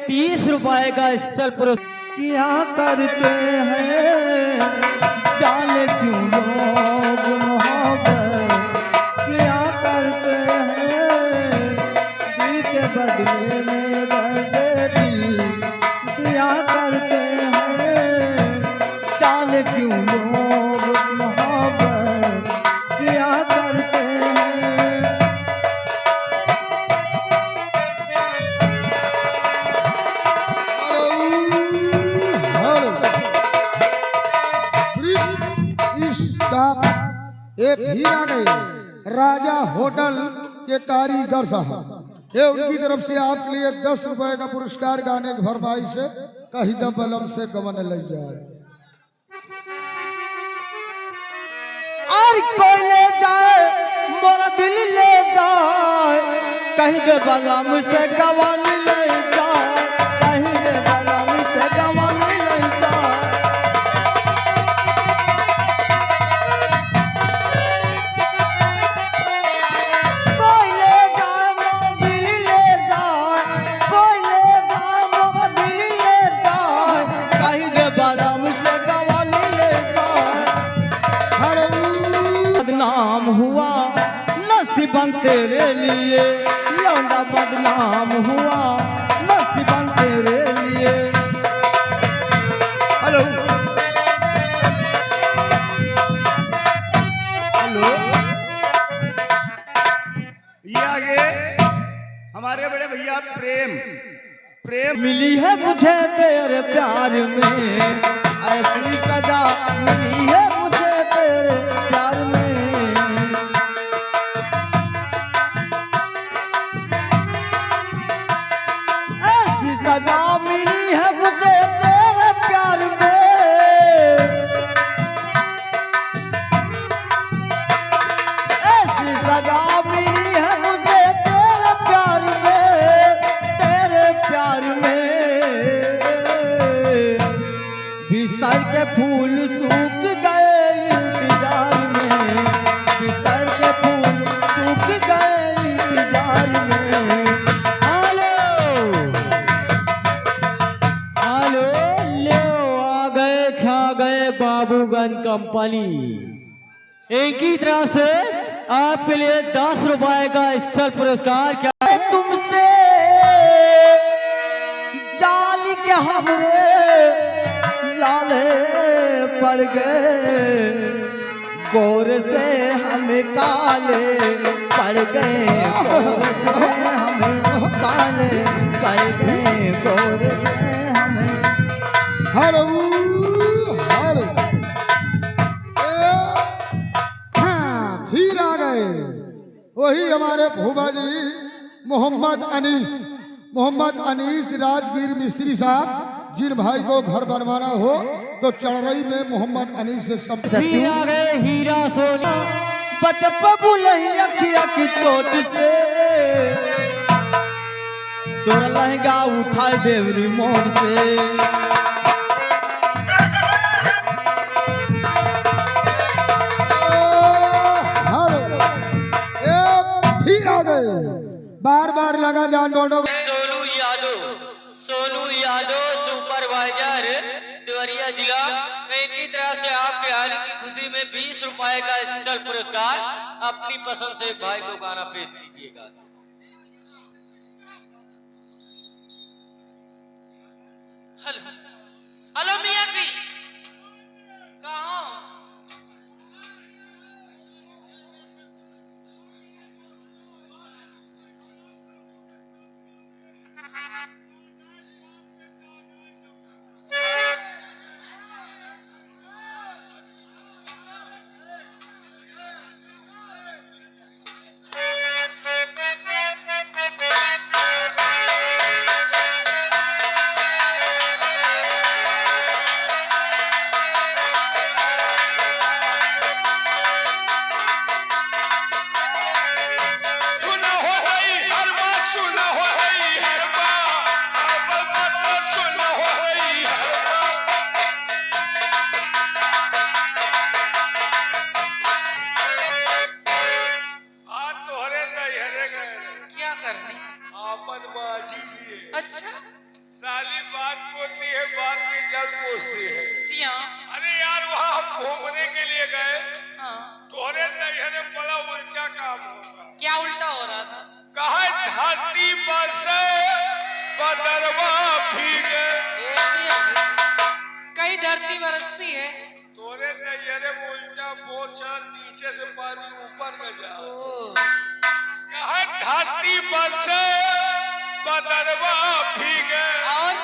30 रुपए का स्थल पुरस्कार। क्या करते हैं जाने क्यों लोग मोहब्बत, क्या करते हैं दिल के बदले में दर्द दिल, क्या करते हैं जाने क्यों लोग मोहब्बत, क्या करते हैं। एक हीरा गए राजा होटल के कारीगर साहब, ये उनकी तरफ से आपके लिए 10 रुपए का पुरस्कार गाने की भरपाई से कहीं द बलम से गवन लग जाए। और कोई ले जाए मोरा दिल ले जाए, कहीं दे बलम से गवन ले जाए, कहीं दे बलम से गवन ले जाए। कोई ले जाए मोरा दिल ले जाए, कोई ले जाए मोरा दिल ले जाए, कहीं दे बलम से गवन ले जाए। बदनाम हुआ नसीबन तेरे लिए, लौंडा बदनाम हुआ नसीबन तेरे लिए। हेलो हेलो, ये आगे हमारे बड़े भैया प्रेम प्रेम मिली है मुझे तेरे प्यार में, ऐसी सजा मिली है मुझे तेरे प्यार में। ऐसी सजा मिली है मुझे तेरे प्यार में, ऐसी सजा मिली है मुझे तेरे प्यार में, तेरे प्यार में। बिस्तर के फूल सूख गए इंतजार में, बिस्तर के फूल सूख गए इंतजार में। हेलो ले आ गए छा गए बाबूगन कंपनी। एक ही तरफ से आपके लिए 10 रुपए का स्थल पुरस्कार। क्या तुमसे जाल के हमरे लाले पड़ गए, गोर से हमें काले पड़ गए, गोर से हमें काले पड़ गए, गोर से हमें। हेलो हेलो, फिर आ गए वही हमारे भूबा जी मोहम्मद अनीस राजगीर मिस्त्री साहब। जिन भाई को घर बनवाना हो तो चढ़ई में मोहम्मद अनीस से फिर आ गए हीरा सोनी। बचत बुलही अखिया की चोट से तोरा लहंगा उठाए देव रिमोट से। बार बार लगा जान दोनों। सोनू यादव सुपरवाइजर देवरिया जिला, इनकी तरफ से आपके आने की खुशी में 20 रुपए का स्थल पुरस्कार। अपनी पसंद से भाई को गाना पेश कीजिएगा। हेलो हेलो मियां जी, कहाँ हो? साली बात बोलती है, बात की जल्द पूछती है। जी हाँ। अरे यार वहाँ हम घूमने के लिए गए, हाँ। तोहरे नैहर में बड़ा उल्टा काम होगा। क्या उल्टा हो रहा था? कहा धरती बरसे बदरवा भीगे। ये भी है। कई धरती बरसती है। तोरे नैहरे में उल्टा पोछा, नीचे से पानी ऊपर में जा। कहा धरती बरसे बदरवा भीगे। और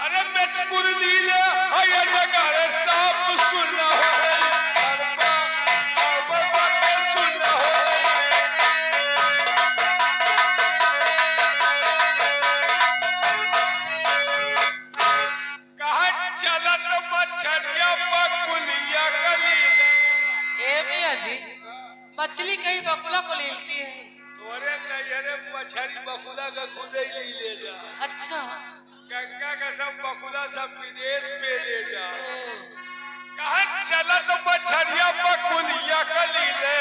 अरे मेचकुर लीले आया नगारे साफ सुनना हो गई। अरबा अरबा बातें सुनना हो गई। कहा चलत मछलिया बकुलिया कलीले। ये भी है जी। मछली कहीं बकुला को लीलती है। तोरे नैहरे मछली बकुला का खुद ही ले जा। अच्छा। गंगा का सब बकुला सब विदेश पे ले जा। कहा चलत मछलिया बकुलिया कलीले।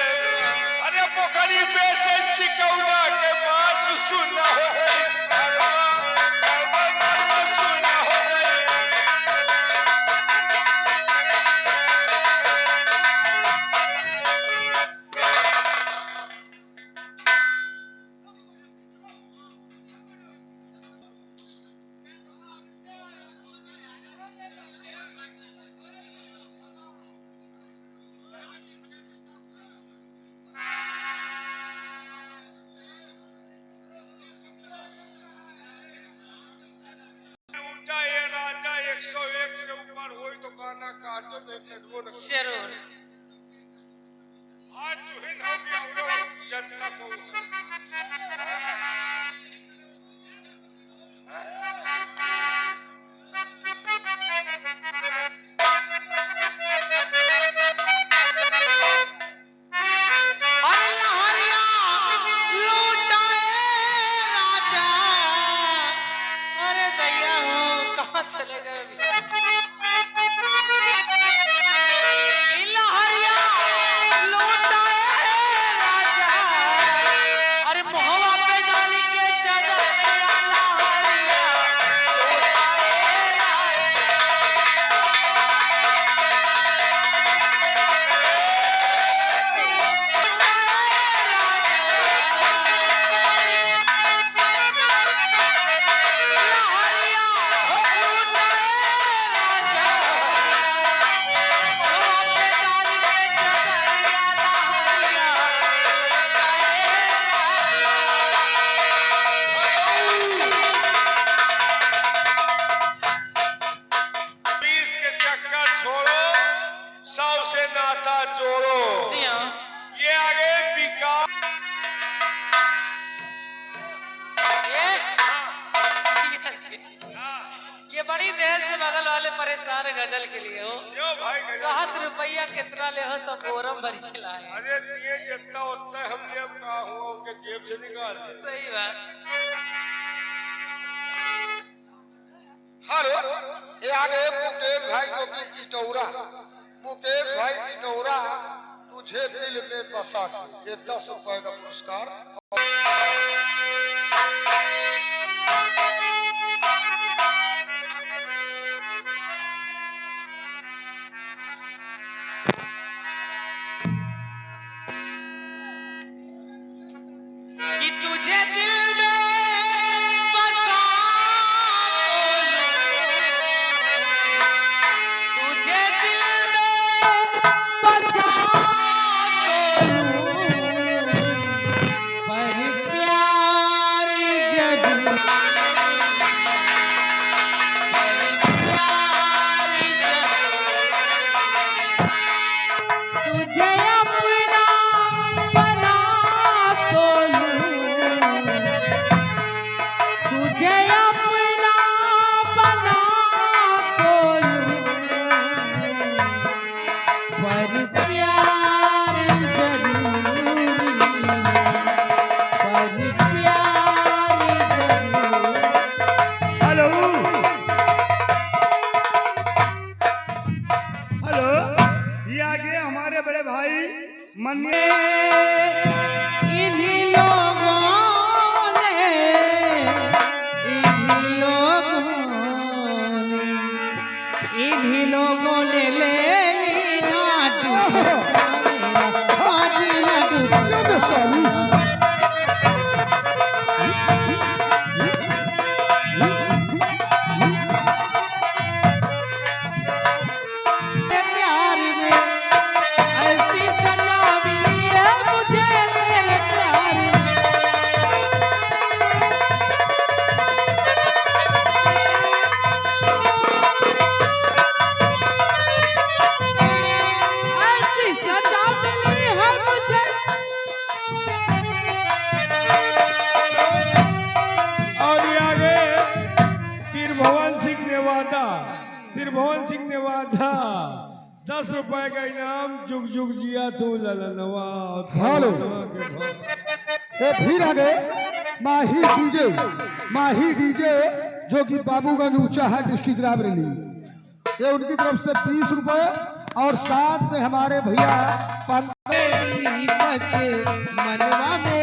अरे पोखरी बेचे चिकौना के मांस सुना हो गई। अरबा अरबा बातें सुना हो गई। उल्टा ये राजा 101 से ऊपर होई तो गाना काटो नहीं कटबो न। जरूर। आज तुहिन हो गया उरो जनता को। अरे लहरिया लूटाए राजा। अरे दैया हो, कहाँ चले गए अभी? लहरिया लूटाए राजा। अरे मोहवा पे डाली के चदरिया लहरिया लूटाए राजा। बीस के चक्कर छोड़ो, 100 से नाता जोड़ो। जी हाँ। ये आगे विकास। ये बड़ी देर से बगल वाले परेशान है गजल के लिए हो। यो भाई गजब। कहत रुपया कितना ले हो, सब फोरम भर खिलाए। अरे दिए जितना उतना हम जेब का हुआ उनके जेब से निकाल दे। सही बात। हेलो, ये आगे मुकेश भाई जो कि इटौरा, मुकेश भाई इटौरा तुझे दिल में बसा के ये 10 रुपए का पुरस्कार। कि तुझे दिल में बसा तुझे दिल में बसा पर प्यार जरूर तुझे अपना बना तो तुझे अपना बना तो पर प्यार जरूरी पर प्यार जरूरी। हेलो हेलो, ये आगे हमारे बड़े भाई मन्ने इन्हीं लोगों ने इन्हीं लोगों ने लेनी ना बाजी है प्यार में ऐसी सजा मिली है मुझे तेरे प्यार में। ऐसी सजा मिली है मुझे। और ये आगे त्रिभुवन सिंह ने वादा 10 रुपए का इनाम, जुग जुग जिया तू ललनवा। हेलो। के भाव। ये फिर आ गए माही डीजे जो कि बाबूगंज ऊंचा है डिस्ट्रिक्ट रायबरेली। ये उनकी तरफ से 20 रुपए और साथ में हमारे भैया दीपक मनवा में